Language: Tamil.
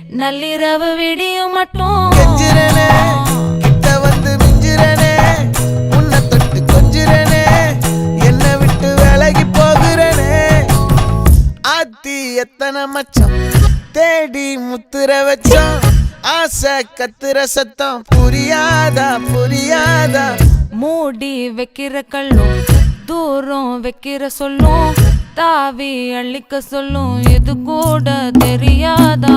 நள்ளிரவு விடியும் மட்டும் கெஞ்சிரனே கிட்ட வந்து மிஞ்சிரனே உன்னை தொட்டு கொஞ்சிரனே என்னை விட்டு விலகி போகிறனே ஆத்தி எத்தனை மச்சம் தேடி முத்துற வச்சோம் ஆசை கத்துற சத்தம் புரியாதா புரியாதா மூடி வைக்கிற கல்லும் தூரம் வைக்கிற சொல்லும் தாவி அள்ளிக்க சொல்லும் இது கூட தெரியாதா